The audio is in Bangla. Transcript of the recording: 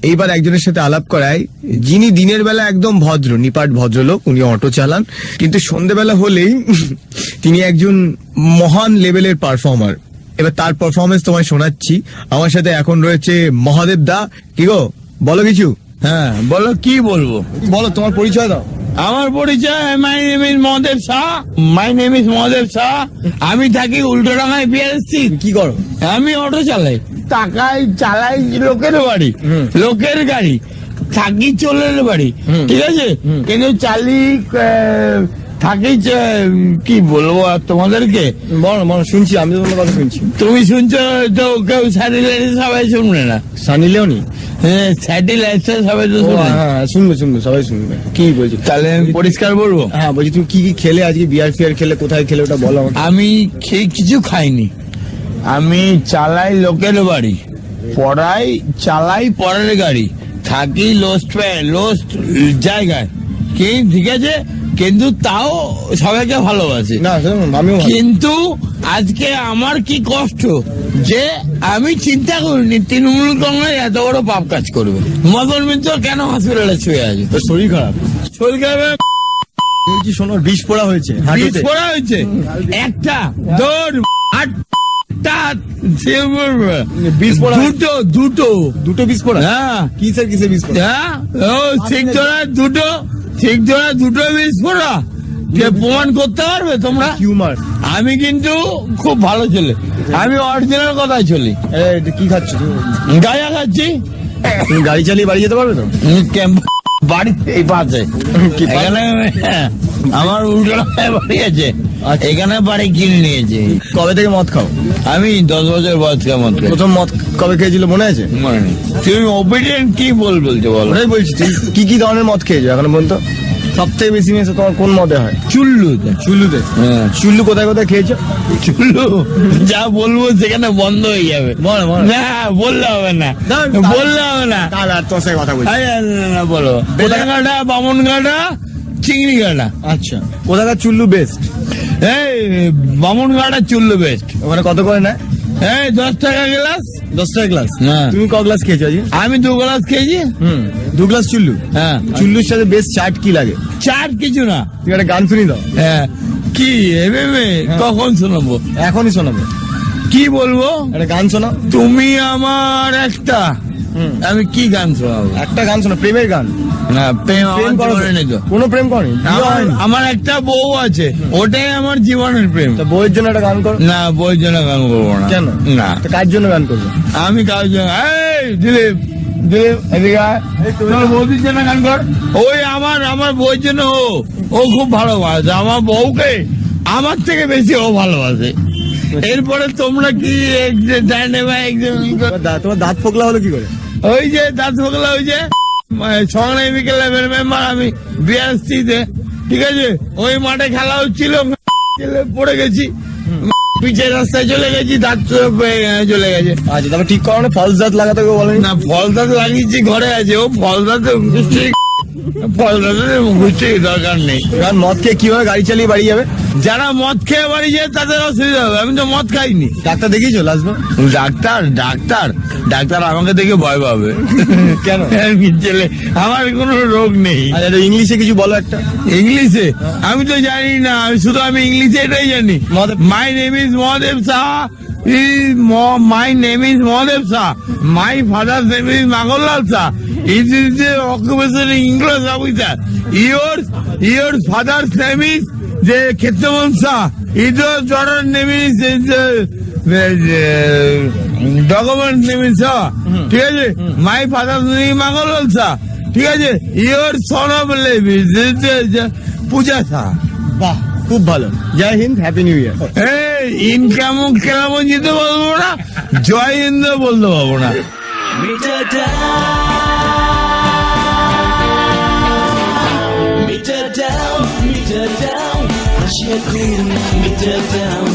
এইবার একজনের সাথে আলাপ করায়, যিনি দিনের বেলা একদম ভদ্র নিপাট ভদ্রলোক, উনি অটো চালান, কিন্তু সন্ধ্যেবেলা হলেই তিনি একজন মহান লেভেলের পারফর্মার। এবার তার পারফরমেন্স তোমায় শোনাচ্ছি। আমার সাথে এখন রয়েছে মহাদেব দা। কি গো, বলো কিছু। হ্যাঁ বলো, কি বলবো? বলো, তোমার পরিচয় দাও। আমার পরিচয়, my name is Mahadev Shah. My name is Mahadev Shah. আমি থাকি উল্টোডাঙ্গায় বিআরএসসি। কি করো? আমি অটো চালাই, টাকায় চালাই লোকের বাড়ি, লোকের গাড়ি, থাকি চোরের বাড়ি, ঠিক আছে? কিন্তু চালি থাকি কি বলবো আর তোমাদেরকে? বলো বলো, শুনছি, আমি তো তোমার কথা শুনছি। তুমি শুনছো তো, কেউ স্যাটেলাইট সবাই শুনবে না। সানি লিওনি? হ্যাঁ, স্যাটেলাইট সবাই তো শুনবে। হ্যাঁ, শুনবে শুনবে, সবাই শুনবে। কি বলছি? তাহলে আমি পরিষ্কার বলবো। হ্যাঁ বলছি, তুমি কি কি খেলে আজকে? বিয়ার ফিয়ার খেলে? কোথায় খেলে ওটা বলো আমাকে। আমি কিছু খাইনি। আমি চালাই লোকের বাড়ি, চালাই পরের গাড়ি, থাকি লোস্ট জায়গায়, কি ঠিক আছে? কিন্তু তাও সবাইকে ভালোবাসি। না, আমিও। কিন্তু আজকে আমার কি কষ্ট যে আমি চিন্তা করিনি তৃণমূল কংগ্রেস এত বড় পাপ কাজ করবে। মদন মিত্র কেন হসপিটালে শুয়ে আছে? শরীর খারাপ। শরীর খারাপ? বলছি শোনো, বিষ পড়া হয়েছে। বিষ পড়া হয়েছে? একটা বিষ পড়া? দুটো বিষ পড়া? হ্যাঁ। কিসের বিষ পড়া? হ্যাঁ, ও ঠিক ধরা দুটো বিষ পড়া। প্রমাণ করতে পারবে তোমরা? হিউমার। আমি কিন্তু খুব ভালো ছেলে, আমি অরিজিনাল কথাই চলি। কি খাচ্ছ? গাঁজা খাচ্ছি। তুমি গাড়ি চালিয়ে বাড়ি যেতে পারবে তো? বাড়িতে এই পাশে এখানে আমার উল্টো বাড়ি আছে, এখানে বাড়ি কিনে নিয়েছে। কবে থেকে মদ খাও? আমি 10 বছর বয়স থেকে মদ খাই। প্রথম মদ কবে খেয়েছিল মনে আছে? মনে নেই। তুমি ওপিনিয়ন কি বলছো বলো? ওটাই বলছি, কি কি ধরনের মদ খেয়েছো এখনো পর্যন্ত? সব থেকে বেশি মেশে তোমার কোন মদে হয়? চুল্লুতে। হ্যাঁ। চুল্লু কোথায় কোথায় খেয়েছো? চুল্লু যা বলবো সেখানে বন্ধ হয়ে যাবে। না, বললে হবে না, বললে হবে না। তোর সাথে কথা বলছি। না, বলো। বেলাঘাটা, বামনঘাটা, চিংড়িঘাটা। আচ্ছা, কোথাকার চুল্লু বেস্ট? এই বামনঘাটা চুল্লু বেস্ট। ওখানে কত করে নেয়? এই 10 টাকা গ্লাস। 10 টাকা গ্লাস? হ্যাঁ। তুমি ক গ্লাস খেয়েছো আজকে? আমি 2 গ্লাস খেয়েছি। 2 গ্লাস চুল্লু? হ্যাঁ। চুল্লুর সাথে বেস্ট চাট কি লাগে? চাট কিছু না। তুমি একটা গান শুনি দাও। হ্যাঁ। কি কখন শোনাবো? এখনই শোনাবো। কি বলবো? একটা গান শোনাও। তুমি আমার একটা। আমি কি গান শোনাবো? একটা গান শোনো, প্রেমের গান। না, প্রেম নেই তো। কোনো প্রেম করেনি? আমার একটা বউ আছে, ওটাই আমার জীবনের প্রেম। বউয়ের জন্য একটা গান করো। না, বউয়ের জন্য গান করবো না। কেন? না। কার জন্য গান করবো? আমি কার জন্য? এই দিলীপ, এদিকে আয়। তোর বৌদির জন্য গান কর। ওই আমার বউয়ের জন্য ও খুব ভালোবাসে আমার বউকে, আমার থেকে বেশি ও ভালোবাসে। এরপরে তোমরা কি তোমার দাঁত ফোকলা হলো কি করে? ওই যে দাঁত ফোকলা, ওই যে সংগ্রামী বিকেল মেম্বার আমি বিআরএসসিতে, ঠিক আছে? ওই মাঠে খেলা হচ্ছিল, পড়ে গেছি, পিছের রাস্তায় চলে গেছি, দাঁত চলে গেছে। আচ্ছা, তারপর ঠিক করো না? ফলস দাঁত লাগাতে বলেনি? না, ফল দাঁত লাগিয়েছি, ঘরে আছে। ও ফল দাঁত দরকার নেই। কারণ মদ খেয়ে কিভাবে গাড়ি চালিয়ে বাড়ি যাবে? যারা মদ খেয়ে বাড়ি যায় তাদের অসুবিধা হবে। আমি তো মদ খাইনি। ডাক্তার দেখিয়েছো লাস্টবার? ডাক্তার আমাকে দেখে ভয় পাবে। কেন? ছেলে, আমার কোনো রোগ নেই। আচ্ছা, ইংলিশে কিছু বলো একটা। ইংলিশে? আমি তো জানি না, আমি ইংলিশে এটাই জানি। My name is Mahadev Shah. My name is Mahadev Shah. My father's name is Nagarlal Shah. It is the occupation English officer. Your father's name is the Khettamon Shah. Your daughter's name is document name is Shah. ঠিক আছে? My father's name is Nagarlal Shah. ঠিক আছে? Your son of name is Pooja Shah. বাহ, খুব ভালো। জয় হিন্দ, হ্যাপি নিউ ইয়ার। ইনকাম কেমন যেতে বলবো না, জয় হিন্দ বলতে পারবো না। Meter down, meter down,